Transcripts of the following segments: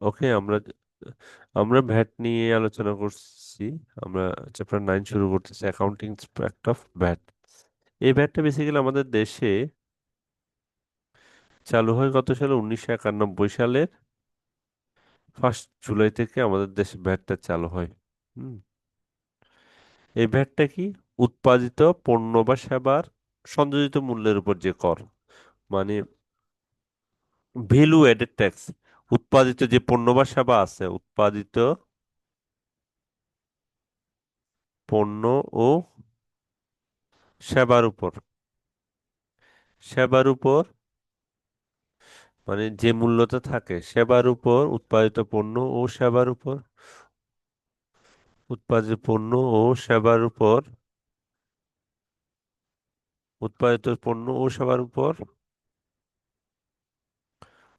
ওকে, আমরা আমরা ভ্যাট নিয়ে আলোচনা করছি। আমরা চ্যাপ্টার 9 শুরু করতেছি, অ্যাকাউন্টিং অ্যাক্ট অফ ভ্যাট। এই ভ্যাটটা বেসিক্যালি আমাদের দেশে চালু হয় কত সালে? 1991 সালের 1 জুলাই থেকে আমাদের দেশে ভ্যাটটা চালু হয়। হুম। এই ভ্যাটটা কি? উৎপাদিত পণ্য বা সেবার সংযোজিত মূল্যের উপর যে কর, মানে ভ্যালু এডেড ট্যাক্স। উৎপাদিত যে পণ্য বা সেবা আছে, উৎপাদিত পণ্য ও সেবার উপর, সেবার উপর মানে যে মূল্যটা থাকে সেবার উপর, উৎপাদিত পণ্য ও সেবার উপর, উৎপাদিত পণ্য ও সেবার উপর, উৎপাদিত পণ্য ও সেবার উপর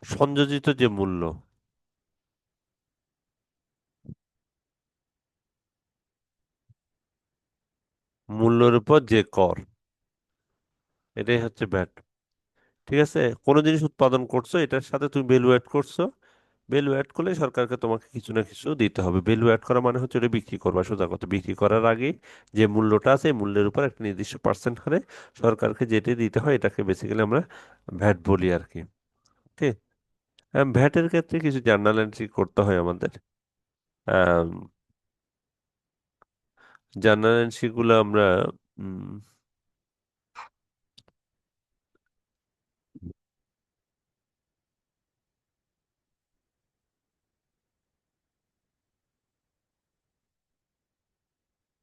সংযোজিত যে মূল্য, মূল্যের উপর যে কর, এটাই হচ্ছে ভ্যাট। ঠিক আছে, কোনো জিনিস উৎপাদন করছো, এটার সাথে তুমি ভ্যালু অ্যাড করছো। ভ্যালু অ্যাড করলে সরকারকে তোমাকে কিছু না কিছু দিতে হবে। ভ্যালু অ্যাড করা মানে হচ্ছে ওটা বিক্রি করবা, সোজা কথা। বিক্রি করার আগে যে মূল্যটা আছে এই মূল্যের উপর একটা নির্দিষ্ট পার্সেন্ট হারে সরকারকে যেটা দিতে হয়, এটাকে বেসিক্যালি আমরা ভ্যাট বলি আর কি। ঠিক। ভ্যাটের ক্ষেত্রে কিছু জার্নাল এন্ট্রি করতে হয় আমাদের। জার্নাল এন্ট্রি গুলো আমরা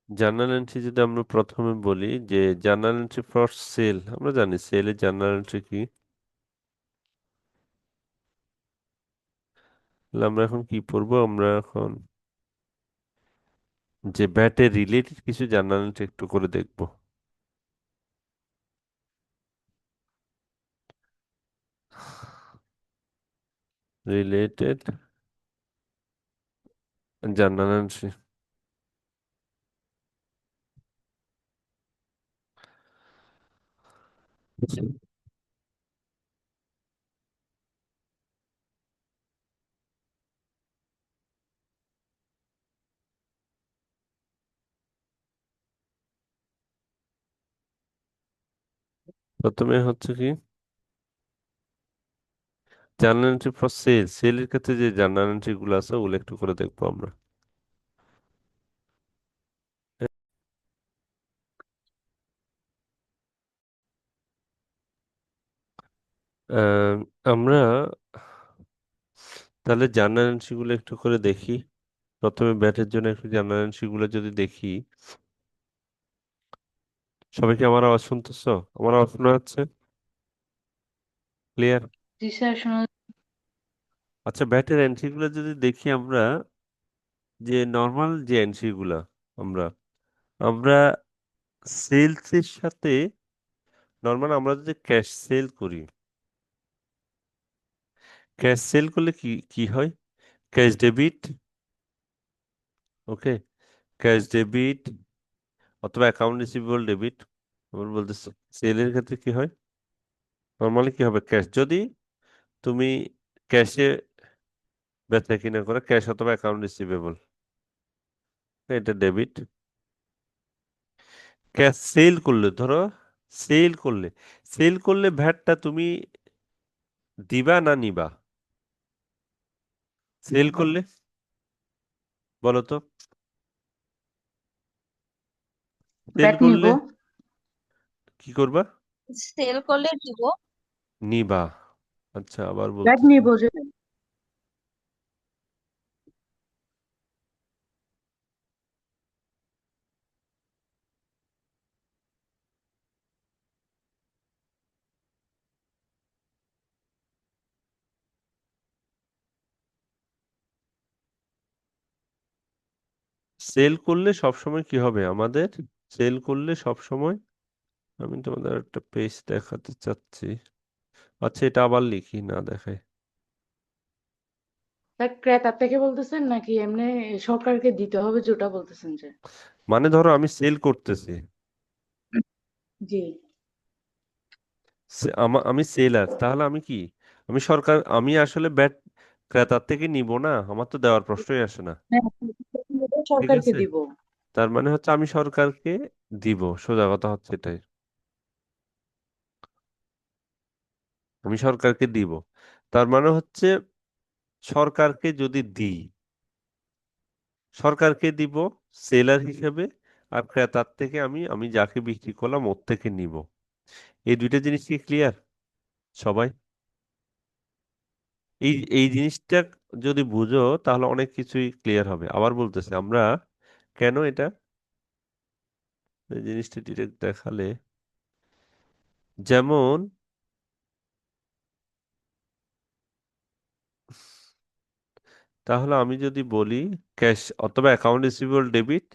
জার্নাল এন্ট্রি যদি আমরা প্রথমে বলি, যে জার্নাল এন্ট্রি ফর সেল, আমরা জানি সেলের জার্নাল এন্ট্রি কি। তাহলে আমরা এখন কি পড়বো? আমরা এখন যে ভ্যাটের রিলেটেড কিছু জার্নাল এন্ট্রি একটু করে দেখবো। Related journal entry. প্রথমে হচ্ছে কি জার্নাল এন্ট্রি ফর সেল। সেলের ক্ষেত্রে যে জার্নাল এন্ট্রি গুলো আছে ওগুলো একটু করে দেখবো আমরা। আহ, আমরা তাহলে জার্নাল এন্ট্রি গুলো একটু করে দেখি। প্রথমে ব্যাটের জন্য একটু জার্নাল এন্ট্রি গুলো যদি দেখি। সবাই কি আমার আওয়াজ শুনতেছো? আমার আওয়াজ শোনা যাচ্ছে? ক্লিয়ার? জি স্যার, শোনা। আচ্ছা, ব্যাটের এন্ট্রি গুলো যদি দেখি আমরা, যে নর্মাল যে এন্ট্রি গুলা, আমরা আমরা সেলস এর সাথে, নর্মাল আমরা যদি ক্যাশ সেল করি, ক্যাশ সেল করলে কি কি হয়? Cash debit. Okay, cash debit অথবা অ্যাকাউন্ট রিসিভেবল ডেবিট। আমরা বলতেছি সেলের ক্ষেত্রে কি হয়? নর্মালি কি হবে? ক্যাশ যদি তুমি ক্যাশে বেচা কিনা করে, ক্যাশ অথবা অ্যাকাউন্ট রিসিভেবল, এটা ডেবিট। ক্যাশ সেল করলে, ধরো সেল করলে, সেল করলে ভ্যাটটা তুমি দিবা না নিবা? সেল করলে বলো তো, সেল ব্যাট নিব। করলে কি করবা? সেল করলে দিব। নিবা। আচ্ছা, আবার ব্যাট বলতেছি। নিব যে। সেল করলে সবসময় কি হবে আমাদের? সেল করলে সবসময়, আমি তোমাদের একটা পেজ দেখাতে চাচ্ছি। আচ্ছা, এটা আবার লিখি না দেখাই। স্যার, ক্রেতার থেকে বলতেছেন নাকি এমনি সরকারকে দিতে হবে যেটা বলতেছেন যে? মানে ধরো আমি সেল করতেছি, জি। আমি সেলার, তাহলে আমি কি, আমি আসলে ব্যাট ক্রেতার থেকে নিব না, আমার তো দেওয়ার প্রশ্নই আসে না। হ্যাঁ, ঠিক সরকারকে আছে, দিব। তার মানে হচ্ছে আমি সরকারকে দিব, সোজা কথা হচ্ছে এটাই। আমি সরকারকে দিব, তার মানে হচ্ছে সরকারকে যদি দিই, সরকারকে দিব সেলার হিসেবে, আর ক্রেতার থেকে আমি আমি যাকে বিক্রি করলাম ওর থেকে নিব। এই দুইটা জিনিস কি ক্লিয়ার সবাই? এই জিনিসটা যদি বুঝো তাহলে অনেক কিছুই ক্লিয়ার হবে। আবার বলতেছি আমরা কেন এটা, এই জিনিসটা ডিরেক্ট দেখালে, যেমন তাহলে আমি যদি বলি ক্যাশ অথবা অ্যাকাউন্ট রিসিভেবল ডেবিট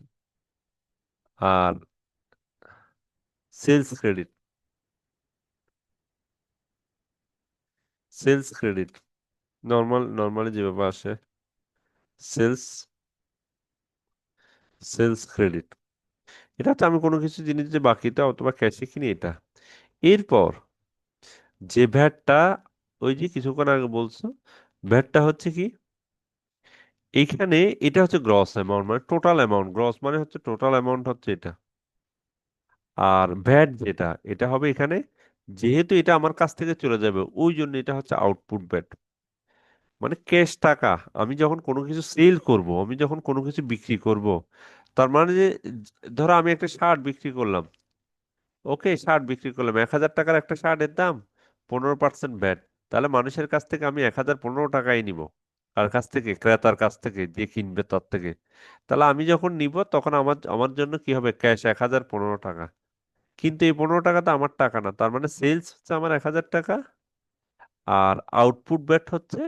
আর sales credit, sales credit normally যেভাবে আসে, সেলস সেলস ক্রেডিট, এটা হচ্ছে আমি কোনো কিছু জিনিস যে বাকিটা অথবা ক্যাশে কিনি এটা। এরপর যে ভ্যাটটা, ওই যে কিছুক্ষণ আগে বলছো, ভ্যাটটা হচ্ছে কি এইখানে, এটা হচ্ছে গ্রস অ্যামাউন্ট, মানে টোটাল অ্যামাউন্ট, গ্রস মানে হচ্ছে টোটাল অ্যামাউন্ট হচ্ছে এটা। আর ভ্যাট যেটা, এটা হবে এখানে, যেহেতু এটা আমার কাছ থেকে চলে যাবে ওই জন্য এটা হচ্ছে আউটপুট ভ্যাট। মানে ক্যাশ টাকা, আমি যখন কোনো কিছু সেল করব, আমি যখন কোনো কিছু বিক্রি করব, তার মানে যে ধরো আমি একটা শার্ট বিক্রি করলাম, ওকে শার্ট বিক্রি করলাম 1,000 টাকার একটা শার্টের দাম, 15% ব্যাট, তাহলে মানুষের কাছ থেকে আমি 1,015 টাকাই নিব। কার কাছ থেকে? ক্রেতার কাছ থেকে, যে কিনবে তার থেকে। তাহলে আমি যখন নিব তখন আমার আমার জন্য কি হবে, ক্যাশ 1,015 টাকা। কিন্তু এই 15 টাকা তো আমার টাকা না, তার মানে সেলস হচ্ছে আমার 1,000 টাকা, আর আউটপুট ব্যাট হচ্ছে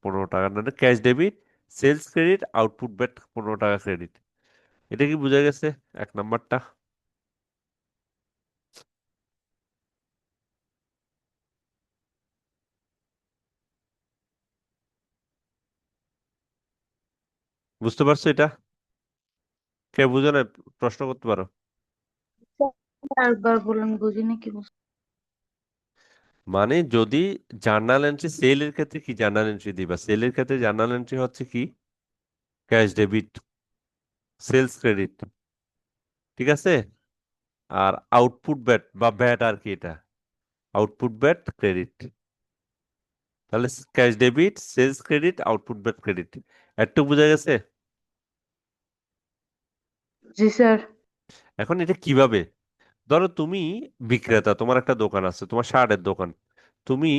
15 টাকা, মানে cash debit, sales credit, output VAT 15 টাকা ক্রেডিট। এটা কি বোঝা গেছে এক নাম্বারটা? বুঝতে পারছো এটা? কে বুঝো না প্রশ্ন করতে পারো। একবার বলুন, বুঝিনি কি বলছেন। মানে যদি জার্নাল এন্ট্রি, সেলের ক্ষেত্রে কি জার্নাল এন্ট্রি দিবা, সেলের ক্ষেত্রে জার্নাল এন্ট্রি হচ্ছে কি ক্যাশ ডেবিট, সেলস ক্রেডিট, ঠিক আছে। আর আউটপুট ব্যাট বা ব্যাট আর কি, এটা আউটপুট ব্যাট ক্রেডিট। তাহলে cash debit, sales credit, output VAT credit. একটু বোঝা গেছে? জি স্যার। এখন এটা কিভাবে, ধরো তুমি বিক্রেতা, তোমার একটা দোকান আছে, তোমার শার্টের দোকান, তুমি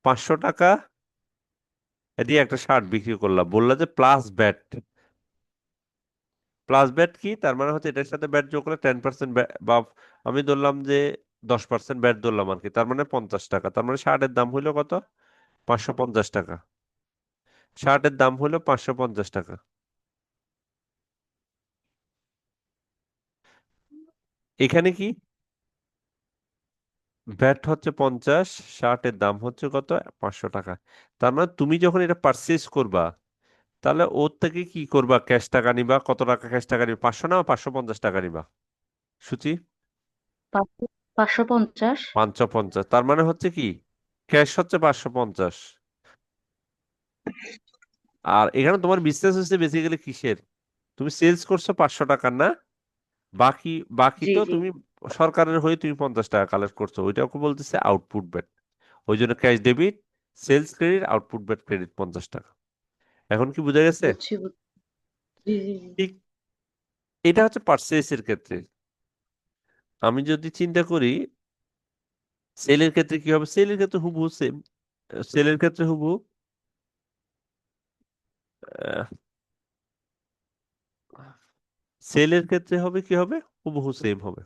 500 টাকা দিয়ে একটা শার্ট বিক্রি করলা, বললা যে প্লাস ব্যাট। প্লাস ব্যাট কি, তার মানে হচ্ছে এটার সাথে ব্যাট যোগ করলে 10% বা আমি ধরলাম যে 10% ব্যাট ধরলাম আর কি, তার মানে 50 টাকা, তার মানে শার্টের দাম হইলো কত, 550 টাকা। শার্টের দাম হলো 550 টাকা। এখানে কি ব্যাট হচ্ছে 50, শার্টের দাম হচ্ছে কত, 500 টাকা। তার মানে তুমি যখন এটা পারচেজ করবা, তাহলে ওর থেকে কি করবা, ক্যাশ টাকা নিবা, কত টাকা ক্যাশ টাকা নিবা, 500 না 550 টাকা নিবা, সুচি? 550। 550, তার মানে হচ্ছে কি ক্যাশ হচ্ছে 550। আর এখানে তোমার বিজনেস হচ্ছে বেসিক্যালি কিসের, তুমি সেলস করছো 500 টাকার না, বাকি বাকি জি তো জি। তুমি সরকারের হয়ে তুমি 50 টাকা কালেক্ট করছো, ওইটাকে বলতেছে আউটপুট ব্যাট। ওই জন্য cash debit, sales credit, output VAT credit 50 টাকা। এখন কি বোঝা গেছে? বুঝছি বুঝছি। জি জি জি। ঠিক, এটা হচ্ছে পার্চেসের ক্ষেত্রে। আমি যদি চিন্তা করি সেলের ক্ষেত্রে কি হবে, সেলের ক্ষেত্রে হুবহু সেম, সেলের ক্ষেত্রে হুবহু সেলের ক্ষেত্রে হবে কি হবে, হুবহু সেম হবে।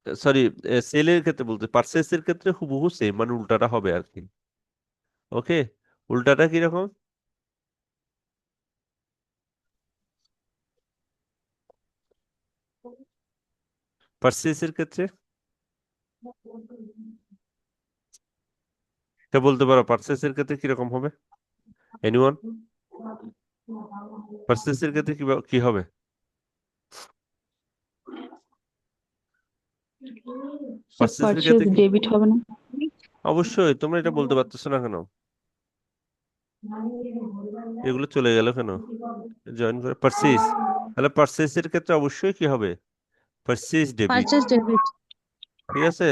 সরি, সেলের ক্ষেত্রে বলতে, পার্চেসের ক্ষেত্রে হুবহু সেম, মানে উল্টাটা হবে আর কি। ওকে, উল্টাটা কিরকম, পার্চেসের ক্ষেত্রে এটা বলতে পারো, পার্চেসের ক্ষেত্রে কিরকম হবে, এনিওয়ান? পার্চেসের ক্ষেত্রে কি কি হবে? স্যার পার্সেসের পারচেজ ক্ষেত্রে কি? ডেবিট হবে না? অবশ্যই, তোমরা এটা বলতে পারতেছো না কেন? এগুলো চলে গেল কেন? জয়েন করে পার্সেস, তাহলে পার্সেসের ক্ষেত্রে অবশ্যই কি হবে? Purchase debit. Purchase debit. ঠিক আছে,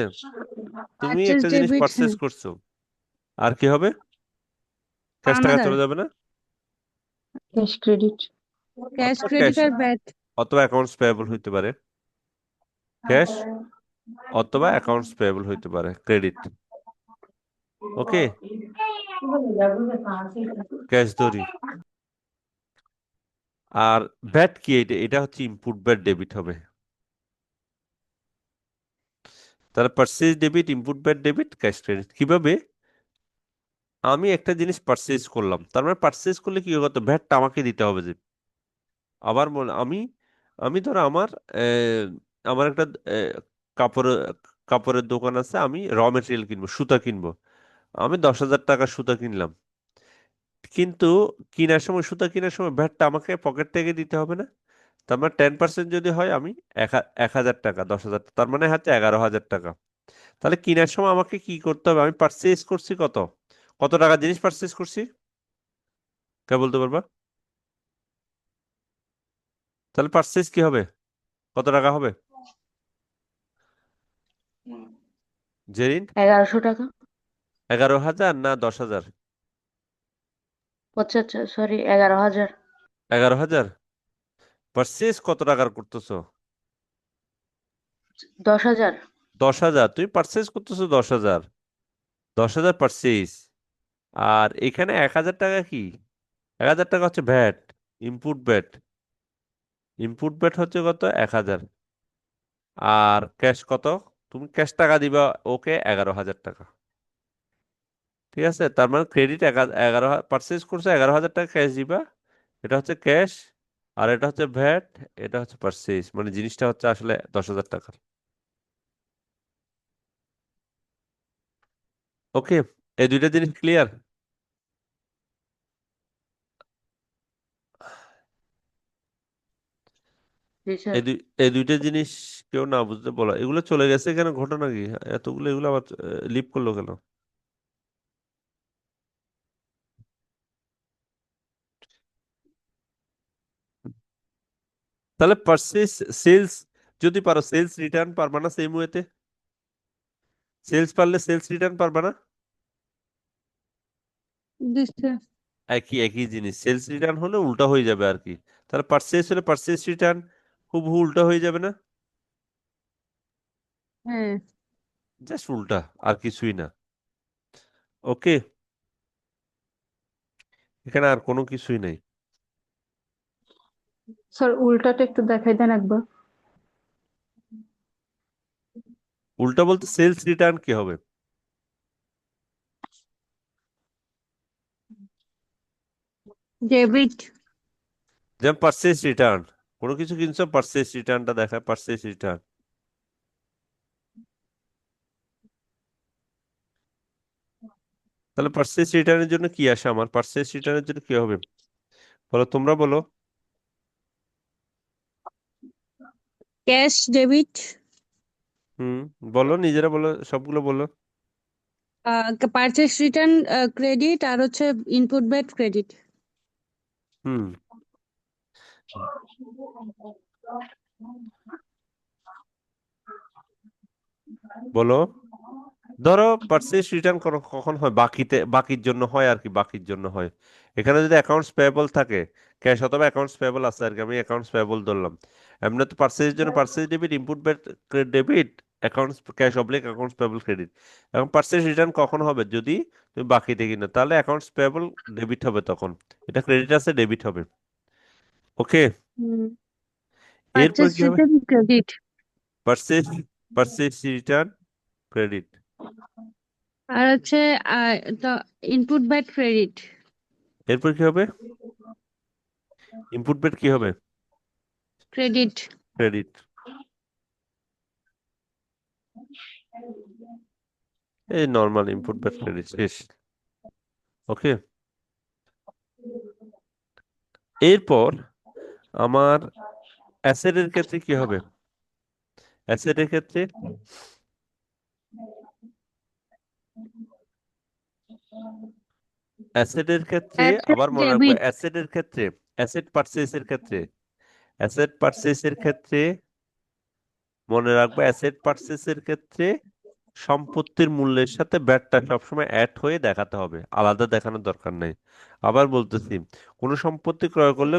তুমি পারচেজ একটা জিনিস ডেবিট, পার্সেস হ্যাঁ। করছো, আর কি হবে? ক্যাশ টাকা পাওনাদার। চলে যাবে না? Cash credit. ক্যাশ অথবা ক্যাশ, ক্রেডিট আর ব্যাট। অথবা অ্যাকাউন্টস পেয়েবল হইতে পারে, ক্যাশ অথবা অ্যাকাউন্টস পেয়েবল হইতে পারে, ক্রেডিট। ওকে, ক্যাশ ধরি। আর ব্যাট কি? এটা এটা হচ্ছে ইনপুট, ব্যাট ডেবিট হবে। তাহলে purchase debit, input bat debit, cash credit. কিভাবে? আমি একটা জিনিস পার্সেস করলাম, তার মানে পার্সেস করলে কি হতো, ভ্যাটটা আমাকে দিতে হবে যে। আবার আমি, আমি ধরো আমার আমার একটা কাপড়ের কাপড়ের দোকান আছে, আমি র মেটেরিয়াল কিনবো, সুতা কিনবো। আমি 10,000 টাকার সুতা কিনলাম, কিন্তু কেনার সময়, সুতা কেনার সময় ভ্যাটটা আমাকে পকেট থেকে দিতে হবে না? তার মানে 10% যদি হয়, আমি 1,000 টাকা, 10,000, তার মানে হচ্ছে 11,000 টাকা। তাহলে কেনার সময় আমাকে কি করতে হবে? আমি পার্চেস করছি কত, কত টাকা জিনিস পার্চেস করছি, কে বলতে পারবা? তাহলে পার্চেস কি হবে, কত টাকা হবে জেরিন? 1100 টাকা। 11,000 না 10,000? আচ্ছা আচ্ছা, সরি, 11,000। 11,000। পার্চেস কত টাকার করতেছো? 10,000। 10,000, তুমি পার্চেস করতেছো 10,000, 10,000 পার্চেস। আর এখানে 1,000 টাকা কি? 1,000 টাকা হচ্ছে VAT, input VAT. Input VAT হচ্ছে কত? 1,000। আর ক্যাশ কত? তুমি ক্যাশ টাকা দিবা ওকে, 11,000 টাকা। ঠিক আছে, তার মানে ক্রেডিট 11, পার্চেস করছো 11,000 টাকা, ক্যাশ দিবা, এটা হচ্ছে ক্যাশ। আর এটা হচ্ছে ভ্যাট, এটা হচ্ছে পার্চেস, মানে জিনিসটা হচ্ছে আসলে 10,000 টাকা। ওকে, এই দুইটা জিনিস ক্লিয়ার? জি স্যার। এই দুইটা জিনিস কেউ না বুঝতে বলা, এগুলো চলে গেছে কেন, ঘটনা কি? এতগুলো এগুলো আবার লিপ করলো কেন? তাহলে পারচেস, সেলস, যদি পারো সেলস রিটার্ন পারবা না সেম ওয়েতে? সেলস পারলে সেলস রিটার্ন পারবা না? জি স্যার। একই একই জিনিস, সেলস রিটার্ন হলে উল্টা হয়ে যাবে আর কি। তাহলে পারচেস হলে পারচেস রিটার্ন, হুবহু উল্টা হয়ে যাবে না? হ্যাঁ। জাস্ট উল্টা, আর কিছুই না। ওকে, এখানে আর কোনো কিছুই নাই। স্যার উল্টাটা একটু দেখাই দেন একবার। উল্টা বলতে সেলস রিটার্ন কি হবে? ডেবিট। যেমন পারচেস রিটার্ন, কোনো কিছু কিনছো, পারচেস রিটার্নটা দেখায়, পারচেস রিটার্ন। তাহলে পারচেস রিটার্নের জন্য কি আসে, আমার পারচেস রিটার্নের জন্য কি হবে বলো, তোমরা বলো। Cash debit. হুম, বলো, নিজেরা বলো, সবগুলো বলো। পারচেস রিটার্ন ক্রেডিট, আর হচ্ছে ইনপুট ব্যাট ক্রেডিট। হুম, বলো। ধরো পারচেস রিটার্ন কখন হয়, বাকিতে, বাকির জন্য হয় আর কি, বাকির জন্য হয়। এখানে যদি অ্যাকাউন্টস পেয়েবল থাকে, ক্যাশ অথবা অ্যাকাউন্টস পেয়েবল আছে আর কি, আমি অ্যাকাউন্টস পেয়েবল ধরলাম। এমনি তো পারচেসের জন্য purchase debit, input debit, accounts cash oblique accounts payable credit. এখন পারচেস রিটার্ন কখন হবে? যদি তুমি বাকিতে কিনো, তাহলে অ্যাকাউন্টস পেয়েবল ডেবিট হবে তখন, এটা ক্রেডিট আছে, ডেবিট হবে। ওকে, এরপর পারচেস কি হবে? Return credit. Purchase, purchase return credit. আর হচ্ছে ইনপুট ব্যাট ক্রেডিট। এরপর কি হবে? ইনপুট কি হবে? ক্রেডিট। ক্রেডিট। এই নর্মাল ইনপুট ক্রেডিট শেষ। ওকে, এরপর আমার অ্যাসেটের ক্ষেত্রে কি হবে? অ্যাসেটের ক্ষেত্রে অ্যাসেটের ক্ষেত্রে অ্যাসেট আবার মনে রাখবো, ডেবিট। অ্যাসেটের ক্ষেত্রে অ্যাসেট পারচেসের ক্ষেত্রে অ্যাসেট পারচেসের ক্ষেত্রে মনে রাখবো, অ্যাসেট পারচেসের ক্ষেত্রে সম্পত্তির মূল্যের সাথে ভ্যাটটা সবসময় অ্যাড হয়ে দেখাতে হবে, আলাদা দেখানোর দরকার নেই। আবার বলতেছি, কোনো সম্পত্তি ক্রয় করলে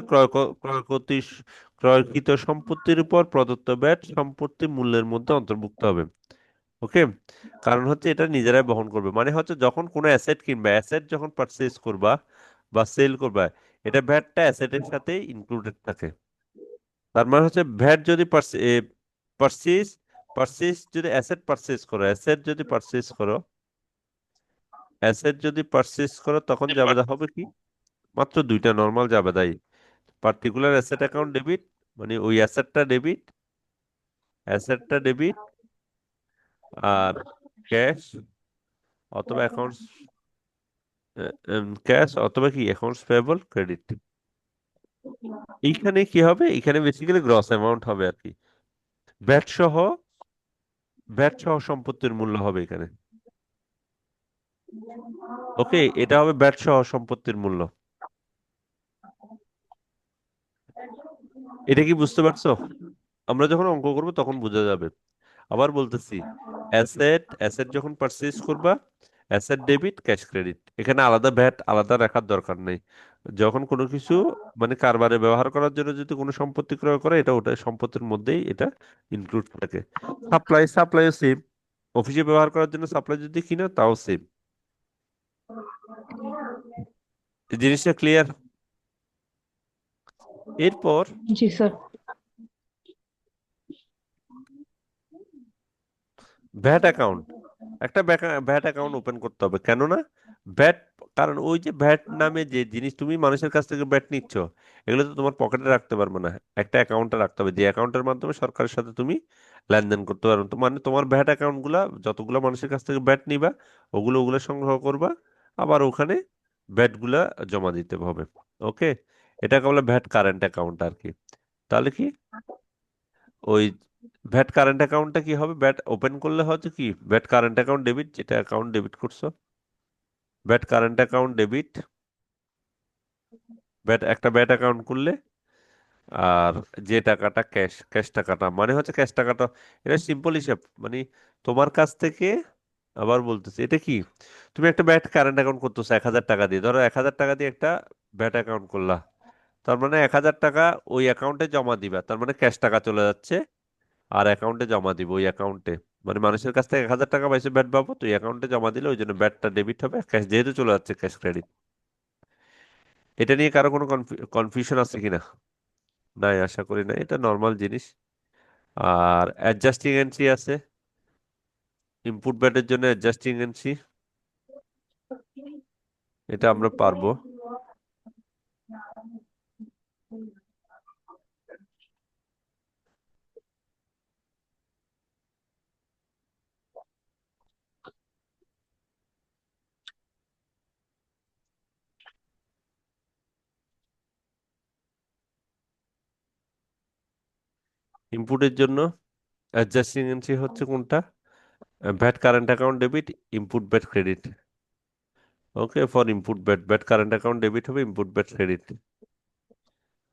ক্রয়কৃত সম্পত্তির উপর প্রদত্ত ভ্যাট সম্পত্তির মূল্যের মধ্যে অন্তর্ভুক্ত হবে। ওকে, কারণ হচ্ছে এটা নিজেরাই বহন করবে, মানে হচ্ছে যখন কোনো অ্যাসেট কিনবা, অ্যাসেট যখন পারচেজ করবা বা সেল করবা, এটা ভ্যাটটা অ্যাসেটের সাথে ইনক্লুডেড থাকে। তার মানে হচ্ছে ভ্যাট যদি পারচেজ পারচেজ যদি অ্যাসেট পারচেজ করো, অ্যাসেট যদি পারচেজ করো তখন জাবেদা হবে কি? মাত্র দুইটা নর্মাল জাবেদাই: পার্টিকুলার অ্যাসেট অ্যাকাউন্ট ডেবিট, মানে ওই অ্যাসেটটা ডেবিট, আর ক্যাশ অথবা অ্যাকাউন্টস, ক্যাশ অথবা কি অ্যাকাউন্টস পেয়েবল ক্রেডিট। এইখানে কি হবে? এখানে বেসিক্যালি গ্রস অ্যামাউন্ট হবে আর কি, ভ্যাট সহ ভ্যাট সহ সম্পত্তির মূল্য হবে এখানে। ওকে, এটা হবে ভ্যাট সহ সম্পত্তির মূল্য। এটা কি বুঝতে পারছো? আমরা যখন অঙ্ক করবো তখন বোঝা যাবে। আবার বলতেছি, অ্যাসেট যখন পারচেজ করবা, অ্যাসেট ডেবিট, ক্যাশ ক্রেডিট, এখানে আলাদা ভ্যাট আলাদা রাখার দরকার নেই। যখন কোনো কিছু মানে কারবারে ব্যবহার করার জন্য যদি কোনো সম্পত্তি ক্রয় করে, এটা ওটা সম্পত্তির মধ্যেই এটা ইনক্লুড থাকে। সাপ্লাইও সেম, অফিসে ব্যবহার করার জন্য সাপ্লাই যদি কিনো তাও সেম। জিনিসটা ক্লিয়ার? এরপর জি স্যার। ভ্যাট অ্যাকাউন্ট, একটা ভ্যাট অ্যাকাউন্ট ওপেন করতে হবে, কেননা ভ্যাট, কারণ ওই যে ভ্যাট নামে যে জিনিস তুমি মানুষের কাছ থেকে ভ্যাট নিচ্ছ, এগুলো তো তোমার পকেটে রাখতে পারবে না, একটা অ্যাকাউন্টে রাখতে হবে, যে অ্যাকাউন্টের মাধ্যমে সরকারের সাথে তুমি লেনদেন করতে পারবে। তো মানে তোমার ভ্যাট অ্যাকাউন্ট গুলা, যতগুলো মানুষের কাছ থেকে ভ্যাট নিবা, ওগুলো সংগ্রহ করবা, আবার ওখানে ভ্যাট গুলা জমা দিতে হবে। ওকে, এটাকে বলে ভ্যাট কারেন্ট অ্যাকাউন্ট আর কি। তাহলে কি ওই ভ্যাট কারেন্ট অ্যাকাউন্টটা কি হবে? ভ্যাট ওপেন করলে হচ্ছে কি, ভ্যাট কারেন্ট অ্যাকাউন্ট ডেবিট, যেটা অ্যাকাউন্ট ডেবিট করছো, ভ্যাট কারেন্ট অ্যাকাউন্ট ডেবিট, একটা ভ্যাট অ্যাকাউন্ট করলে, আর যে টাকাটা ক্যাশ টাকাটা মানে হচ্ছে ক্যাশ টাকাটা, এটা সিম্পল হিসাব, মানে তোমার কাছ থেকে, আবার বলতেছি, এটা কি, তুমি একটা ভ্যাট কারেন্ট অ্যাকাউন্ট করতেছো 1,000 টাকা দিয়ে, ধরো 1,000 টাকা দিয়ে একটা ভ্যাট অ্যাকাউন্ট করলা, তার মানে 1,000 টাকা ওই অ্যাকাউন্টে জমা দিবা, তার মানে ক্যাশ টাকা চলে যাচ্ছে, আর অ্যাকাউন্টে জমা দিব ওই অ্যাকাউন্টে, মানে মানুষের কাছ থেকে 1,000 টাকা পাইছে ব্যাট পাবো, তো অ্যাকাউন্টে জমা দিলে ওই জন্য ব্যাটটা ডেবিট হবে, ক্যাশ যেহেতু চলে যাচ্ছে ক্যাশ ক্রেডিট। এটা নিয়ে কারো কোনো কনফিউশন আছে কিনা? নাই, আশা করি না, এটা নর্মাল জিনিস। আর অ্যাডজাস্টিং এন্ট্রি আছে, ইনপুট ব্যাটের জন্য অ্যাডজাস্টিং এন্ট্রি, এটা আমরা পারবো। ইনপুটের জন্য অ্যাডজাস্টিং এন্ট্রি হচ্ছে কোনটা? VAT current account debit, input bat credit. Okay, for input bat current account debit হবে, ইনপুট ব্যাট ক্রেডিট।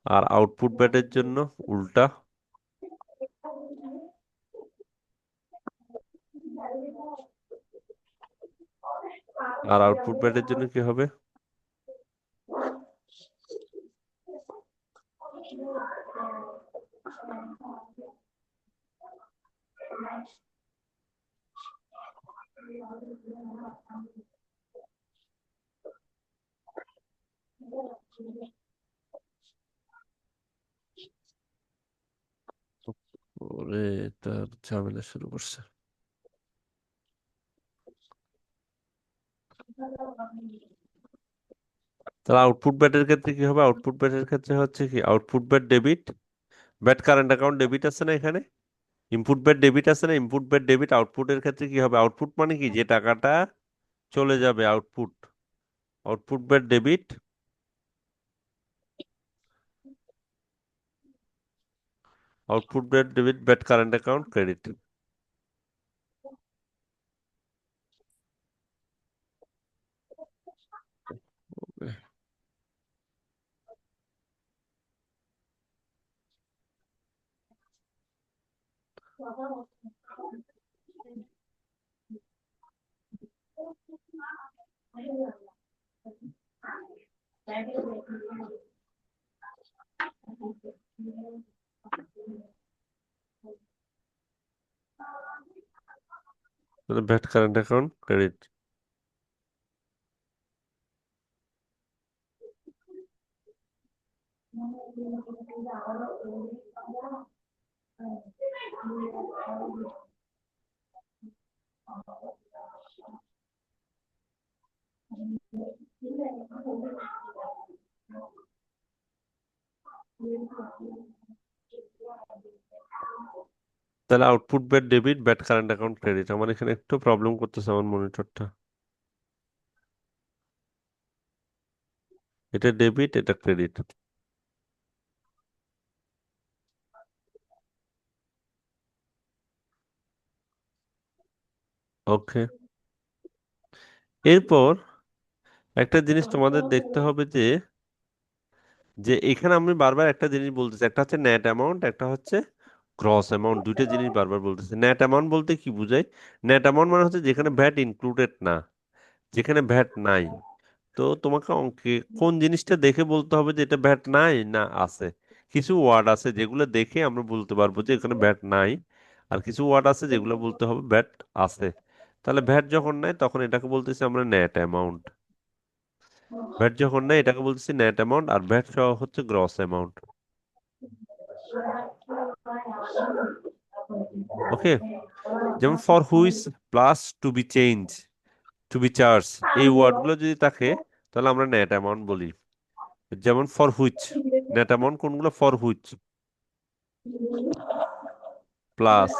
আর আউটপুট ব্যাটের জন্য উল্টা, আর আউটপুট ব্যাটের জন্য কি হবে? ওরে, তার ঝামেলা শুরু করছে। তাহলে আউটপুট ব্যাটের ক্ষেত্রে কি হবে? আউটপুট ব্যাটের ক্ষেত্রে হচ্ছে কি, output VAT debit, bat current account debit আছে না এখানে, ইনপুট ব্যাট ডেবিট আছে না, ইনপুট ব্যাট ডেবিট, আউটপুটের ক্ষেত্রে কি হবে? আউটপুট মানে কি, যে টাকাটা চলে যাবে, output, output VAT debit, output VAT debit VAT current account credit. VAT current account credit. তাহলে output VAT debit VAT current account credit. আমার এখানে একটু প্রবলেম করতেছে আমার মনিটরটা। এটা ডেবিট, এটা ক্রেডিট। ওকে, এরপর একটা জিনিস তোমাদের দেখতে হবে যে যে এখানে আমি বারবার একটা জিনিস বলতেছি, একটা হচ্ছে নেট অ্যামাউন্ট, একটা হচ্ছে গ্রস অ্যামাউন্ট। দুইটা জিনিস বারবার বলতেছি। নেট অ্যামাউন্ট বলতে কি বুঝায়? নেট অ্যামাউন্ট মানে হচ্ছে যেখানে ভ্যাট ইনক্লুডেড না, যেখানে ভ্যাট নাই। তো তোমাকে অঙ্কে কোন জিনিসটা দেখে বলতে হবে যে এটা ভ্যাট নাই না আছে। কিছু ওয়ার্ড আছে যেগুলো দেখে আমরা বলতে পারবো যে এখানে ভ্যাট নাই, আর কিছু ওয়ার্ড আছে যেগুলো বলতে হবে ভ্যাট আছে। তাহলে ভ্যাট যখন নাই তখন এটাকে বলতেছি আমরা নেট অ্যামাউন্ট। ভ্যাট যখন নাই এটাকে বলতেছি নেট অ্যামাউন্ট, আর ভ্যাট সহ হচ্ছে গ্রস অ্যামাউন্ট। ওকে, যেমন for which plus to be change, to be charge, এই ওয়ার্ডগুলো যদি থাকে তাহলে আমরা নেট অ্যামাউন্ট বলি। যেমন ফর হুইচ, নেট অ্যামাউন্ট কোনগুলো? For which plus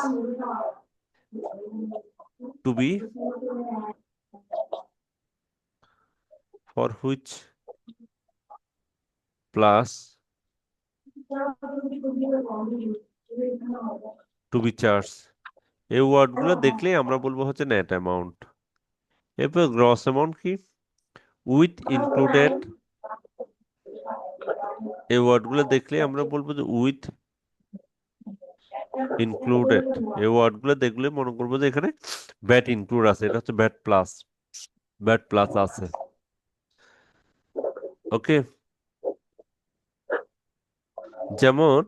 to be, for which plus to be charge, এই ওয়ার্ডগুলো দেখলেই আমরা বলবো হচ্ছে নেট অ্যামাউন্ট। এরপর গ্রস অ্যামাউন্ট কি? উইথ ইনক্লুডেড, এই ওয়ার্ডগুলো দেখলেই আমরা বলবো যে উইথ ইনক্লুডেড। এই ওয়ার্ডগুলো দেখলে মনে করবো যে এখানে ব্যাট ইনক্লুড আছে, এটা হচ্ছে ব্যাট প্লাস, ব্যাট প্লাস আছে। ওকে, যেমন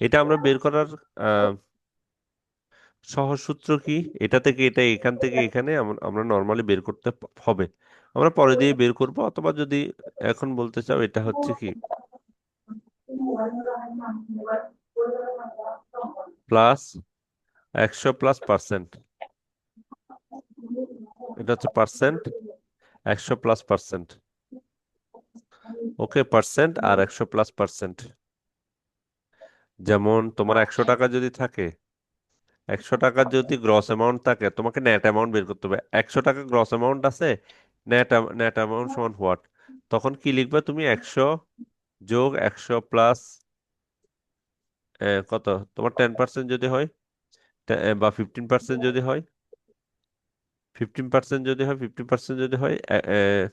এটা আমরা বের করার আহ, সহজ সূত্র কি? এটা থেকে এটা, এখান থেকে এখানে আমরা নর্মালি বের করতে হবে। আমরা পরে দিয়ে বের করব, অথবা যদি এখন বলতে চাও, এটা হচ্ছে কি প্লাস 100+%। এটা হচ্ছে পার্সেন্ট, 100+%। ওকে, পার্সেন্ট আর 100+%। যেমন তোমার 100 টাকা যদি থাকে, 100 টাকা যদি গ্রস অ্যামাউন্ট থাকে, তোমাকে নেট অ্যামাউন্ট বের করতে হবে। 100 টাকা গ্রস অ্যামাউন্ট আছে, নেট নেট অ্যামাউন্ট সমান হোয়াট? তখন কি লিখবে তুমি? 100+100 কত তোমার 10% যদি হয়, বা 15% যদি হয়, 15% যদি হয়, 50% যদি হয়,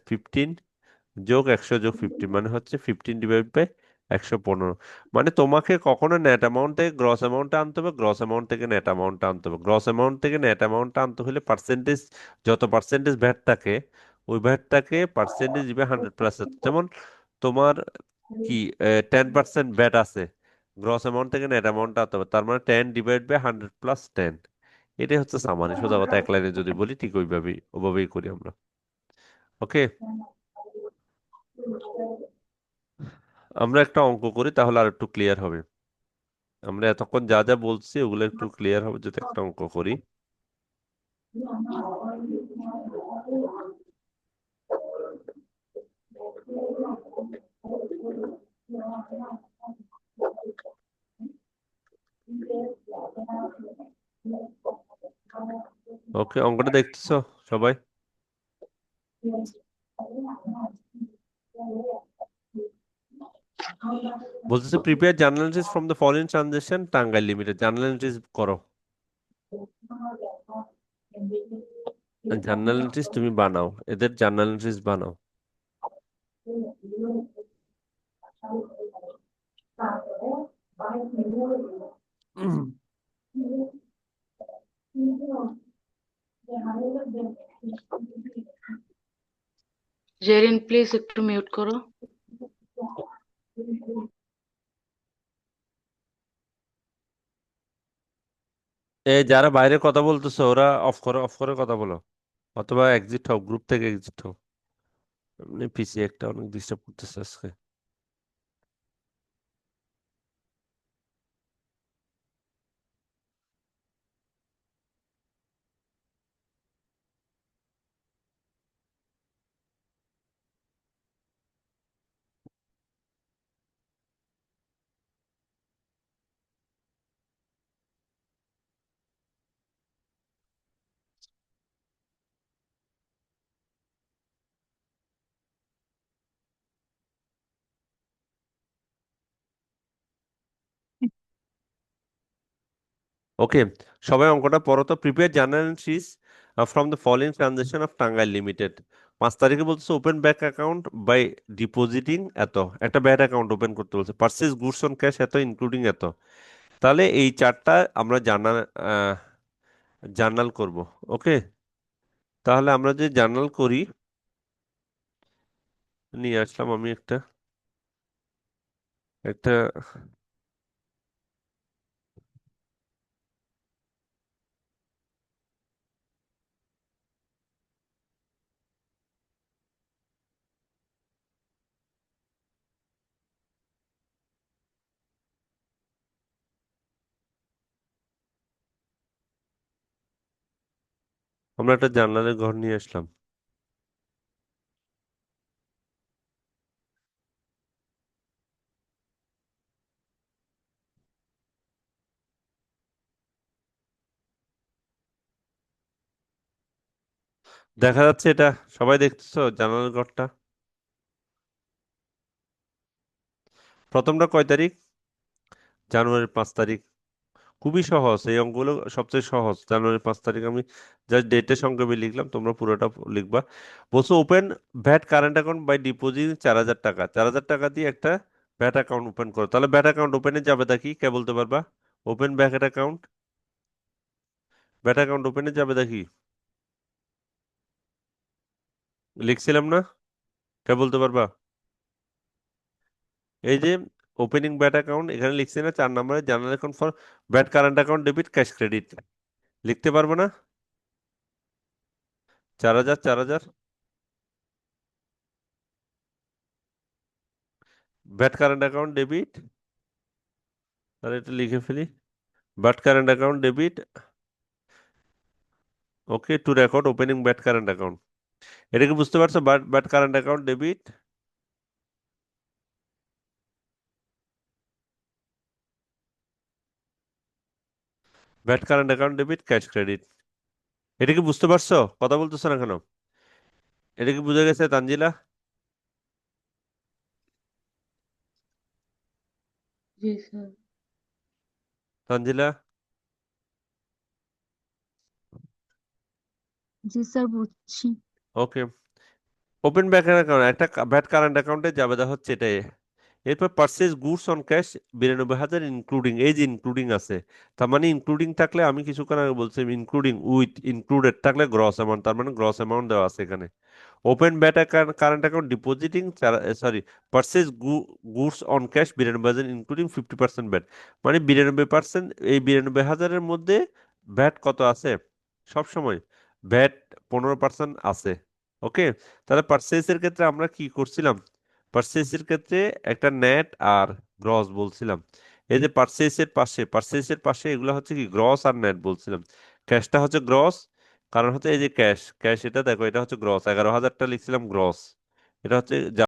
15+100+15 মানে হচ্ছে 15/115। মানে তোমাকে কখনো নেট অ্যামাউন্ট থেকে গ্রস অ্যামাউন্টে আনতে হবে, গ্রস অ্যামাউন্ট থেকে নেট অ্যামাউন্টে আনতে হবে। গ্রস অ্যামাউন্ট থেকে নেট অ্যামাউন্টে আনতে হলে পার্সেন্টেজ, যত পার্সেন্টেজ ভ্যাট থাকে ওই ভ্যাটটাকে পার্সেন্টেজ দিবে 100+। যেমন তোমার কি 10% ভ্যাট আছে, গ্রস অ্যামাউন্ট থেকে নেট অ্যামাউন্ট আনতে হবে, তার মানে 10/100+10। এটাই হচ্ছে সামারি, সোজা কথা এক লাইনে যদি বলি ঠিক ওইভাবেই, ওভাবেই করি আমরা। ওকে, আমরা একটা অঙ্ক করি তাহলে আর একটু ক্লিয়ার হবে। আমরা এতক্ষণ যা যা বলছি ওগুলো একটু ক্লিয়ার হবে যদি একটা অঙ্ক করি। ওকে, অঙ্কটা দেখতেছো সবাই? বলতেছে prepare journal entries from the following transaction Tangail limited, journal entries করো। জার্নাল এন্ট্রিজ তুমি বানাও, এদের জার্নাল এন্ট্রিজ বানাও। উম, জেরিন প্লিজ একটু মিউট করো। এই যারা বাইরে কথা বলতেছে ওরা অফ করো, অফ করে কথা বলো, অথবা এক্সিট হও, গ্রুপ থেকে এক্সিট হও। এমনি পিসি একটা অনেক ডিস্টার্ব করতেছে আজকে। ওকে, সবাই অঙ্কটা পড়ো তো। Prepare journal entries from the following transaction of Tangail limited. 5 তারিখে বলতেছে open bank account by depositing এত, একটা ব্যাংক অ্যাকাউন্ট ওপেন করতে বলছে, পারচেজ গুডস অন ক্যাশ এত, ইনক্লুডিং এত। তাহলে এই চারটা আমরা জার্নাল জার্নাল করব। ওকে, তাহলে আমরা যে জার্নাল করি, নিয়ে আসলাম আমি একটা একটা আমরা একটা জার্নালের ঘর নিয়ে আসলাম। দেখা যাচ্ছে এটা? সবাই দেখতেছো জার্নালের ঘরটা? প্রথমটা কয় তারিখ? জানুয়ারির 5 তারিখ। খুবই সহজ, এই অঙ্কগুলো সবচেয়ে সহজ। জানুয়ারি 5 তারিখ আমি জাস্ট ডেটের সংক্ষেপে লিখলাম, তোমরা পুরোটা লিখবা। বলছো open VAT current account by deposit 4,000 টাকা, 4,000 টাকা দিয়ে একটা ভ্যাট অ্যাকাউন্ট ওপেন করো। তাহলে ভ্যাট অ্যাকাউন্ট ওপেনে যাবে তা কি, কে বলতে পারবা? Open VAT account, VAT account ওপেনে যাবে তা কি? লিখছিলাম না? কে বলতে পারবা? এই যে ওপেনিং ভ্যাট অ্যাকাউন্ট, এখানে লিখছি না 4 নম্বরে, journal account for VAT current account debit cash credit. লিখতে পারবো না? 4,000, 4,000 ভ্যাট কারেন্ট অ্যাকাউন্ট ডেবিট। তাহলে এটা লিখে ফেলি, ভ্যাট কারেন্ট অ্যাকাউন্ট ডেবিট। ওকে, two record opening VAT current account. এটা কি বুঝতে পারছো? VAT VAT current account debit, VAT current account debit cash credit. এটা কি বুঝতে পারছো? কথা বলতেছো না কেন? এটা কি বুঝে গেছে তানজিলা? জি স্যার। তানজিলা? জি স্যার, বুঝছি। ওকে, ওপেন ব্যাংক অ্যাকাউন্ট একটা ভ্যাট কারেন্ট অ্যাকাউন্টে যাবে, দা হচ্ছে এটাই। এরপর purchase goods on cash 92,000, including, এই যে ইনক্লুডিং আছে, তার মানে ইনক্লুডিং থাকলে, আমি কিছুক্ষণ আগে বলছি ইনক্লুডিং উইথ, ইনক্লুডেড থাকলে গ্রস অ্যামাউন্ট, তার মানে গ্রস অ্যামাউন্ট দেওয়া আছে এখানে। Open bat current account depositing, sorry, purchase goods on cash 92,000, including 50% bat, মানে 92%। এই 92,000-এর মধ্যে ভ্যাট কত আছে? সব সময় ভ্যাট 15% আছে। ওকে, তাহলে পারচেজের ক্ষেত্রে আমরা কি করছিলাম? পারচেজের ক্ষেত্রে একটা নেট আর গ্রস বলছিলাম। এই যে পারচেজের পাশে এগুলো হচ্ছে কি গ্রস আর নেট বলছিলাম। ক্যাশটা হচ্ছে গ্রস, কারণ হচ্ছে এই যে ক্যাশ, ক্যাশ এটা দেখো, এটা হচ্ছে গ্রস, 11,000টা লিখছিলাম গ্রস। এটা হচ্ছে